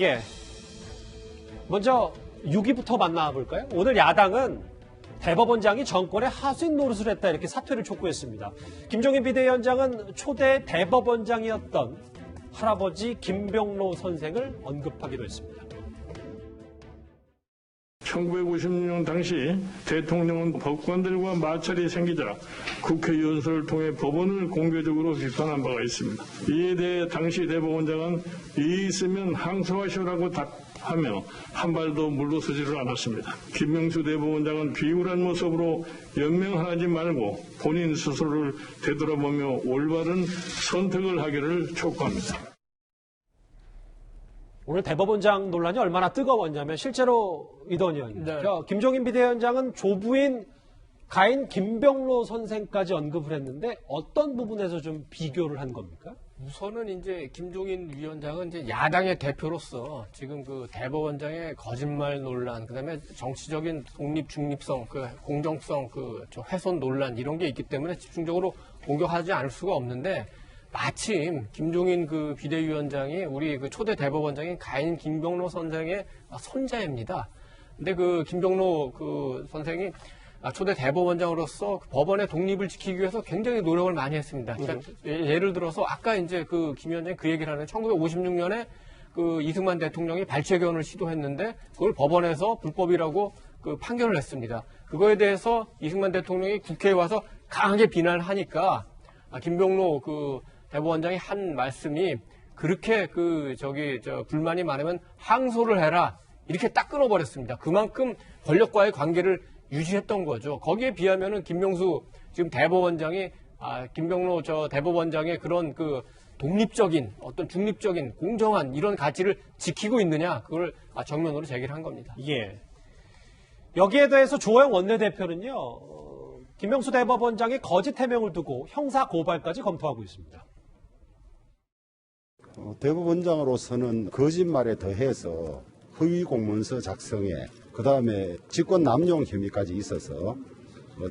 예. 먼저 6위부터 만나볼까요? 오늘 야당은 대법원장이 정권의 하수인 노릇을 했다 이렇게 사퇴를 촉구했습니다. 김종인 비대위원장은 초대 대법원장이었던 할아버지 김병로 선생을 언급하기도 했습니다. 1956년 당시 대통령은 법관들과 마찰이 생기자 국회 연설을 통해 법원을 공개적으로 비판한 바가 있습니다. 이에 대해 당시 대법원장은 이의 있으면 항소하시오라고 답하며 한 발도 물러서지를 않았습니다. 김명수 대법원장은 비굴한 모습으로 연명하지 말고 본인 스스로를 되돌아보며 올바른 선택을 하기를 촉구합니다. 오늘 대법원장 논란이 얼마나 뜨거웠냐면 실제로 이던 의원님, 네. 김종인 비대위원장은 조부인 가인 김병로 선생까지 언급을 했는데 어떤 부분에서 좀 비교를 한 겁니까? 우선은 이제 김종인 위원장은 이제 야당의 대표로서 지금 그 대법원장의 거짓말 논란, 그다음에 정치적인 독립 중립성, 그 공정성, 그 훼손 논란 이런 게 있기 때문에 집중적으로 공격하지 않을 수가 없는데. 마침 김종인 그 비대위원장이 우리 그 초대 대법원장인 가인 김병로 선생의 손자입니다. 근데 그 김병로 그 선생이 초대 대법원장으로서 그 법원의 독립을 지키기 위해서 굉장히 노력을 많이 했습니다. 그러니까 예를 들어서 아까 이제 그 김 위원장이 그 얘기를 하는 1956년에 그 이승만 대통령이 발췌견을 시도했는데 그걸 법원에서 불법이라고 그 판결을 했습니다. 그거에 대해서 이승만 대통령이 국회에 와서 강하게 비난을 하니까 김병로 그 대법원장이 한 말씀이 그렇게 불만이 많으면 항소를 해라. 이렇게 딱 끊어버렸습니다. 그만큼 권력과의 관계를 유지했던 거죠. 거기에 비하면은 김명수 지금 대법원장이, 김병로 대법원장의 그런 그 독립적인 어떤 중립적인 공정한 이런 가치를 지키고 있느냐. 그걸 정면으로 제기를 한 겁니다. 예. 여기에 대해서 조영 원내대표는요, 김명수 대법원장의 거짓 해명을 두고 형사 고발까지 검토하고 있습니다. 대법원장으로서는 거짓말에 더해서 허위 공문서 작성에 그다음에 직권 남용 혐의까지 있어서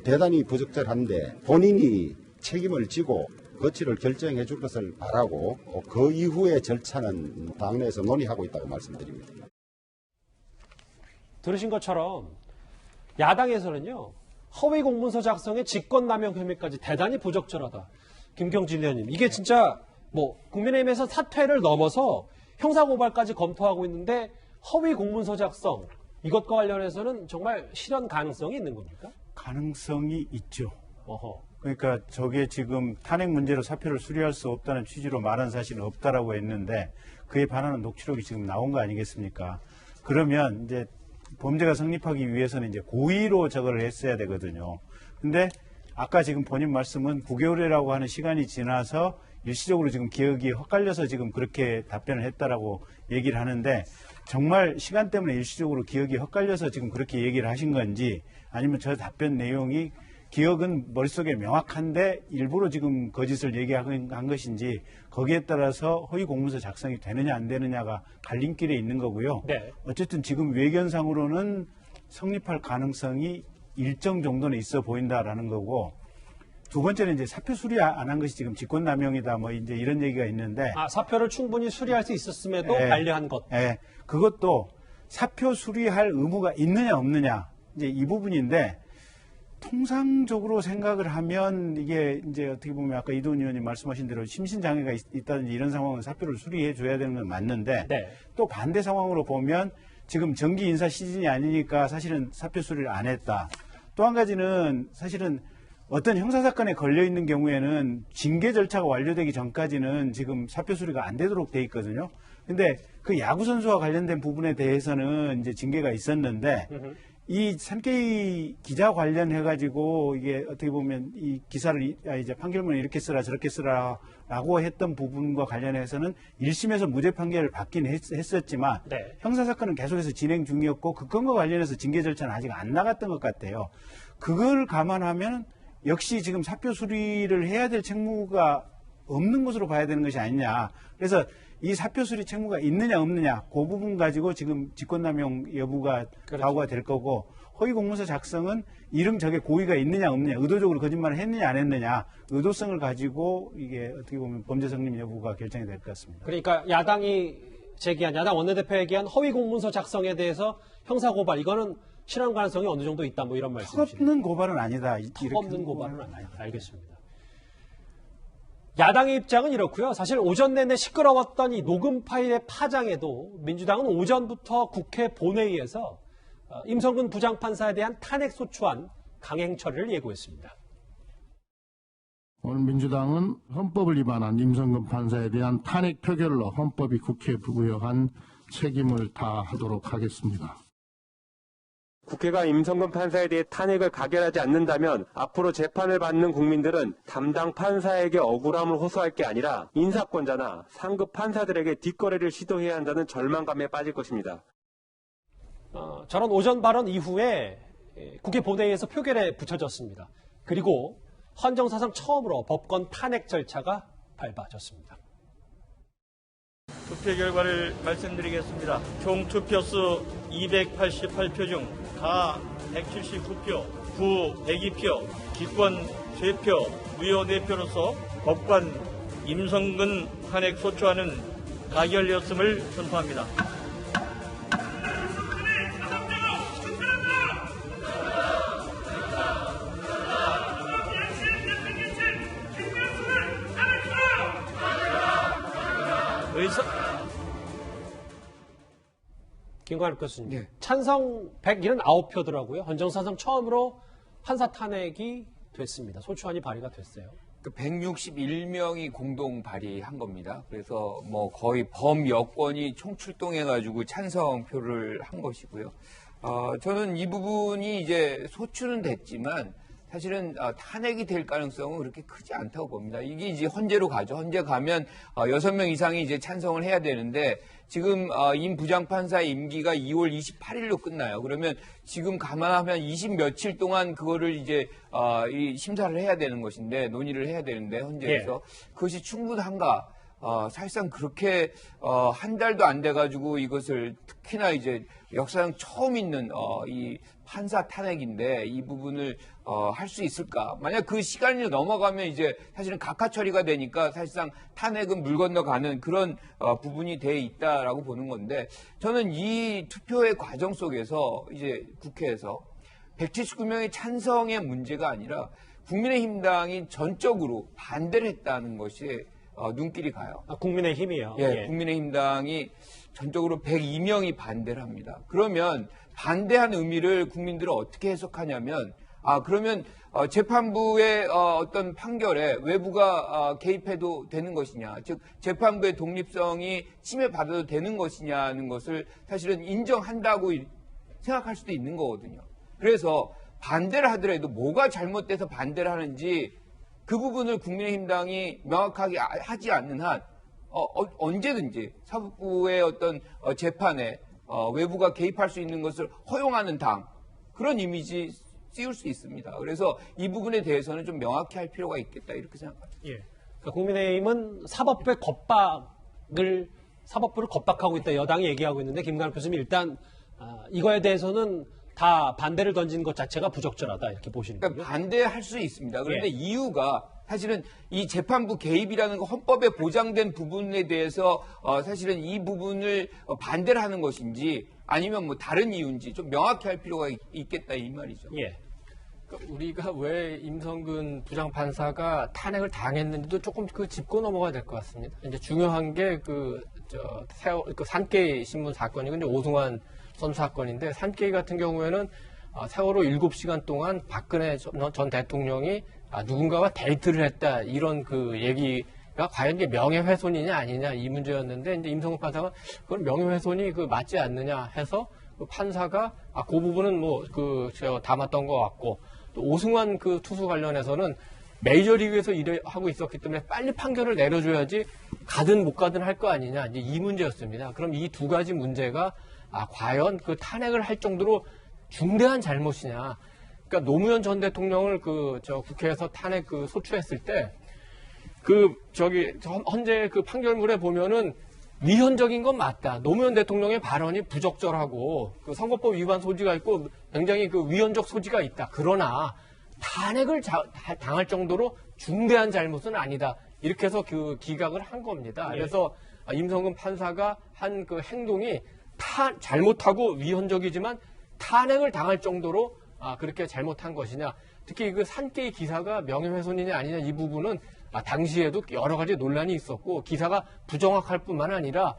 대단히 부적절한데 본인이 책임을 지고 거취를 결정해 줄 것을 바라고 그 이후의 절차는 당내에서 논의하고 있다고 말씀드립니다. 들으신 것처럼 야당에서는요, 허위 공문서 작성에 직권 남용 혐의까지 대단히 부적절하다. 김경진 의원님, 이게 진짜 국민의힘에서 사퇴를 넘어서 형사고발까지 검토하고 있는데 허위 공문서 작성, 이것과 관련해서는 정말 실현 가능성이 있는 겁니까? 가능성이 있죠. 어허. 그러니까 저게 지금 탄핵 문제로 사표를 수리할 수 없다는 취지로 말한 사실은 없다라고 했는데 그에 반하는 녹취록이 지금 나온 거 아니겠습니까? 그러면 이제 범죄가 성립하기 위해서는 이제 고의로 저걸 했어야 되거든요. 근데 아까 지금 본인 말씀은 9개월이라고 하는 시간이 지나서 일시적으로 지금 기억이 헛갈려서 지금 그렇게 답변을 했다라고 얘기를 하는데 정말 시간 때문에 일시적으로 기억이 헛갈려서 지금 그렇게 얘기를 하신 건지 아니면 저 답변 내용이 기억은 머릿속에 명확한데 일부러 지금 거짓을 얘기한 것인지 거기에 따라서 허위 공문서 작성이 되느냐 안 되느냐가 갈림길에 있는 거고요. 네. 어쨌든 지금 외견상으로는 성립할 가능성이 일정 정도는 있어 보인다라는 거고 두 번째는 이제 사표 수리 안 한 것이 지금 직권남용이다 이제 이런 얘기가 있는데 사표를 충분히 수리할 수 있었음에도 반려한 것. 그것도 사표 수리할 의무가 있느냐 없느냐 이제 이 부분인데 통상적으로 생각을 하면 이게 이제 어떻게 보면 아까 이도훈 의원님 말씀하신 대로 심신장애가 있다든지 이런 상황은 사표를 수리해 줘야 되는 건 맞는데 네. 또 반대 상황으로 보면 지금 정기 인사 시즌이 아니니까 사실은 사표 수리를 안 했다. 또 한 가지는 사실은 어떤 형사사건에 걸려있는 경우에는 징계 절차가 완료되기 전까지는 지금 사표 수리가 안 되도록 돼 있거든요. 근데 그 야구선수와 관련된 부분에 대해서는 이제 징계가 있었는데 이 산케이 기자 관련해가지고 이게 어떻게 보면 이 기사를 이제 판결문을 이렇게 쓰라 저렇게 쓰라라고 했던 부분과 관련해서는 1심에서 무죄 판결을 받긴 했었지만 네. 형사사건은 계속해서 진행 중이었고 그 건과 관련해서 징계 절차는 아직 안 나갔던 것 같아요. 그걸 감안하면 역시 지금 사표 수리를 해야 될 책무가 없는 것으로 봐야 되는 것이 아니냐. 그래서 이 사표 수리 책무가 있느냐 없느냐 그 부분 가지고 지금 직권남용 여부가 가구가 될 거고 허위 공문서 작성은 이름 저게 고의가 있느냐 없느냐 의도적으로 거짓말을 했느냐 안 했느냐 의도성을 가지고 이게 어떻게 보면 범죄 성립 여부가 결정이 될 것 같습니다. 그러니까 야당이 제기한 야당 원내대표 얘기한 허위 공문서 작성에 대해서 형사고발 이거는 실현 가능성이 어느 정도 있다 뭐 이런 말씀이시죠. 턱없는 고발은 아니다. 턱없는 고발은 아니다. 알겠습니다. 야당의 입장은 이렇고요. 사실 오전 내내 시끄러웠던 이 녹음 파일의 파장에도 민주당은 오전부터 국회 본회의에서 임성근 부장판사에 대한 탄핵소추안 강행 처리를 예고했습니다. 오늘 민주당은 헌법을 위반한 임성근 판사에 대한 탄핵 표결로 헌법이 국회에 부여한 책임을 다하도록 하겠습니다. 국회가 임성근 판사에 대해 탄핵을 가결하지 않는다면 앞으로 재판을 받는 국민들은 담당 판사에게 억울함을 호소할 게 아니라 인사권자나 상급 판사들에게 뒷거래를 시도해야 한다는 절망감에 빠질 것입니다. 저런 오전 발언 이후에 국회 본회의에서 표결에 붙여졌습니다. 그리고 헌정사상 처음으로 법권 탄핵 절차가 밟아졌습니다. 투표 결과를 말씀드리겠습니다. 총 투표수 288표 중 가 179표, 부 102표, 기권 3표, 무효 4표로서 법관 임성근 탄핵 소추안은 가결되었음을 선포합니다. 김관욱 교수님. 네. 찬성 179표더라고요. 헌정사상 처음으로 판사 탄핵이 됐습니다. 소추안이 발의가 됐어요. 161명이 공동 발의한 겁니다. 그래서 뭐 거의 범여권이 총출동해가지고 찬성표를 한 것이고요. 저는 이 부분이 이제 소추는 됐지만 사실은 탄핵이 될 가능성은 그렇게 크지 않다고 봅니다. 이게 이제 헌재로 가죠. 헌재 가면 6명 이상이 이제 찬성을 해야 되는데 지금 임 부장판사 임기가 2월 28일로 끝나요. 그러면 지금 감안하면 20 며칠 동안 그거를 이제 이 심사를 해야 되는 것인데 논의를 해야 되는데 헌재에서 그것이 충분한가? 사실상 그렇게 한 달도 안 돼가지고 이것을 특히나 이제 역사상 처음 있는 이 판사 탄핵인데 이 부분을 할 수 있을까? 만약 그 시간이 넘어가면 이제 사실은 각하 처리가 되니까 사실상 탄핵은 물 건너가는 그런 부분이 돼 있다라고 보는 건데 저는 이 투표의 과정 속에서 이제 국회에서 179명의 찬성의 문제가 아니라 국민의힘당이 전적으로 반대를 했다는 것이 눈길이 가요. 국민의힘이요. 예, 국민의힘당이 전적으로 102명이 반대를 합니다. 그러면 반대한 의미를 국민들은 어떻게 해석하냐면, 그러면 재판부의 어떤 판결에 외부가 개입해도 되는 것이냐, 즉 재판부의 독립성이 침해받아도 되는 것이냐는 것을 사실은 인정한다고 생각할 수도 있는 거거든요. 그래서 반대를 하더라도 뭐가 잘못돼서 반대를 하는지 그 부분을 국민의힘당이 명확하게 하지 않는 한 언제든지 사법부의 어떤 재판에 외부가 개입할 수 있는 것을 허용하는 당 그런 이미지 씌울 수 있습니다. 그래서 이 부분에 대해서는 좀 명확히 할 필요가 있겠다 이렇게 생각합니다. 예. 그러니까 국민의힘은 사법부를 겁박하고 있다 여당이 얘기하고 있는데 김관욱 교수님 일단 이거에 대해서는 다 반대를 던지는 것 자체가 부적절하다 이렇게 보시는 거예요. 그러니까 반대할 수 있습니다. 그런데 이유가 사실은 이 재판부 개입이라는 거 헌법에 보장된 부분에 대해서 사실은 이 부분을 반대를 하는 것인지 아니면 뭐 다른 이유인지 좀 명확히 할 필요가 있겠다 이 말이죠. 예. 그러니까 우리가 왜 임성근 부장판사가 탄핵을 당했는지도 조금 짚고 넘어가야 될 것 같습니다. 이제 중요한 게 산케이 신문 사건이 근데 오승환 선수 사건인데 산케이 같은 경우에는 세월호 7시간 동안 박근혜 전 대통령이 누군가와 데이트를 했다 이런 그 얘기가 과연 이게 명예훼손이냐 아니냐 이 문제였는데 이제 임성근 판사가 그건 명예훼손이 맞지 않느냐 해서 그 판사가 그 부분은 담았던 것 같고 또 오승환 그 투수 관련해서는 메이저리그에서 일을 하고 있었기 때문에 빨리 판결을 내려줘야지 가든 못 가든 할 거 아니냐 이제 이 문제였습니다. 그럼 이 두 가지 문제가 과연 그 탄핵을 할 정도로 중대한 잘못이냐. 그러니까 노무현 전 대통령을 국회에서 탄핵 소추했을 때 헌재 그 판결문에 보면은 위헌적인 건 맞다. 노무현 대통령의 발언이 부적절하고 선거법 위반 소지가 있고 굉장히 위헌적 소지가 있다. 그러나 탄핵을 당할 정도로 중대한 잘못은 아니다. 이렇게 해서 기각을 한 겁니다. 예. 그래서 임성근 판사가 한 그 행동이 잘못하고 위헌적이지만 탄핵을 당할 정도로 그렇게 잘못한 것이냐. 특히 그 산케이 기사가 명예훼손이냐 아니냐 이 부분은 당시에도 여러 가지 논란이 있었고 기사가 부정확할 뿐만 아니라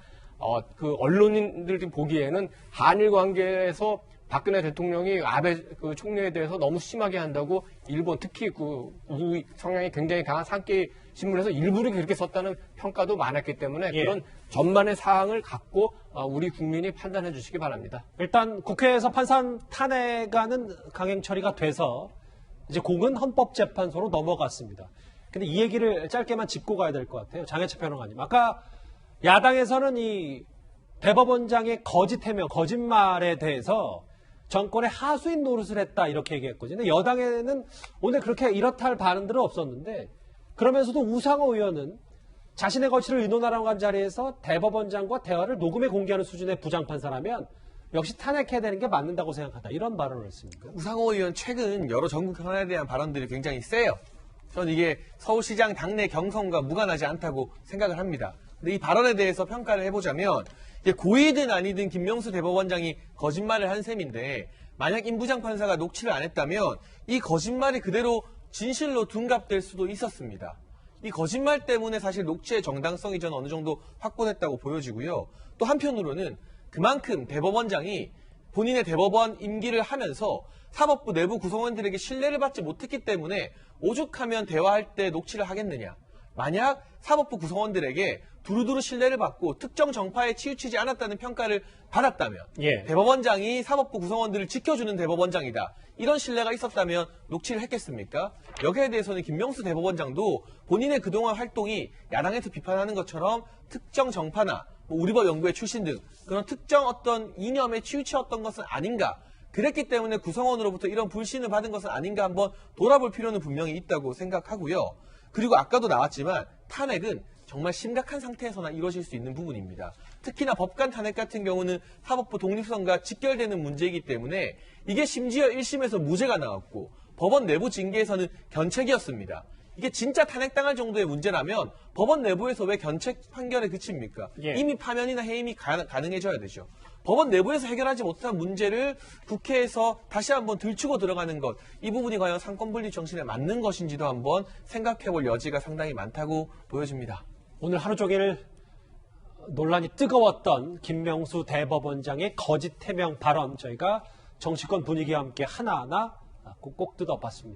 그 언론인들이 보기에는 한일 관계에서 박근혜 대통령이 아베 그 총리에 대해서 너무 심하게 한다고 일본 특히 그 우우 성향이 굉장히 강한 산케이 신문에서 일부러 그렇게 썼다는 평가도 많았기 때문에 예. 그런 전반의 사항을 갖고 우리 국민이 판단해 주시기 바랍니다. 일단 국회에서 판사 탄핵안은 강행 처리가 돼서 이제 공은 헌법재판소로 넘어갔습니다. 근데 이 얘기를 짧게만 짚고 가야 될 것 같아요. 장혜철 평론가님. 아까 야당에서는 이 대법원장의 거짓 해명, 거짓말에 대해서 정권의 하수인 노릇을 했다 이렇게 얘기했거든요. 여당에는 오늘 그렇게 이렇다 할 반응들은 없었는데 그러면서도 우상호 의원은 자신의 거취를 의논하라고 한 자리에서 대법원장과 대화를 녹음해 공개하는 수준의 부장판사라면 역시 탄핵해야 되는 게 맞는다고 생각한다. 이런 발언을 했습니다. 우상호 의원 최근 여러 전국 현안에 대한 발언들이 굉장히 세요. 저는 이게 서울시장 당내 경선과 무관하지 않다고 생각을 합니다. 근데 이 발언에 대해서 평가를 해보자면 이게 고의든 아니든 김명수 대법원장이 거짓말을 한 셈인데 만약 임 부장판사가 녹취를 안 했다면 이 거짓말이 그대로 진실로 둔갑될 수도 있었습니다. 이 거짓말 때문에 사실 녹취의 정당성이 저는 어느 정도 확보됐다고 보여지고요. 또 한편으로는 그만큼 대법원장이 본인의 대법원 임기를 하면서 사법부 내부 구성원들에게 신뢰를 받지 못했기 때문에 오죽하면 대화할 때 녹취를 하겠느냐. 만약 사법부 구성원들에게 두루두루 신뢰를 받고 특정 정파에 치우치지 않았다는 평가를 받았다면 예. 대법원장이 사법부 구성원들을 지켜주는 대법원장이다. 이런 신뢰가 있었다면 녹취를 했겠습니까? 여기에 대해서는 김명수 대법원장도 본인의 그동안 활동이 야당에서 비판하는 것처럼 특정 정파나 우리법 연구회 출신 등 그런 특정 어떤 이념에 치우쳤던 것은 아닌가. 그랬기 때문에 구성원으로부터 이런 불신을 받은 것은 아닌가 한번 돌아볼 필요는 분명히 있다고 생각하고요. 그리고 아까도 나왔지만 탄핵은 정말 심각한 상태에서나 이루어질 수 있는 부분입니다. 특히나 법관 탄핵 같은 경우는 사법부 독립성과 직결되는 문제이기 때문에 이게 심지어 1심에서 무죄가 나왔고 법원 내부 징계에서는 견책이었습니다. 이게 진짜 탄핵당할 정도의 문제라면 법원 내부에서 왜 견책 판결에 그칩니까? 예. 이미 파면이나 해임이 가능해져야 되죠. 법원 내부에서 해결하지 못한 문제를 국회에서 다시 한번 들추고 들어가는 것, 이 부분이 과연 상권분립 정신에 맞는 것인지도 한번 생각해볼 여지가 상당히 많다고 보여집니다. 오늘 하루 종일 논란이 뜨거웠던 김명수 대법원장의 거짓 해명 발언 저희가 정치권 분위기와 함께 하나하나 꼭 뜯어봤습니다.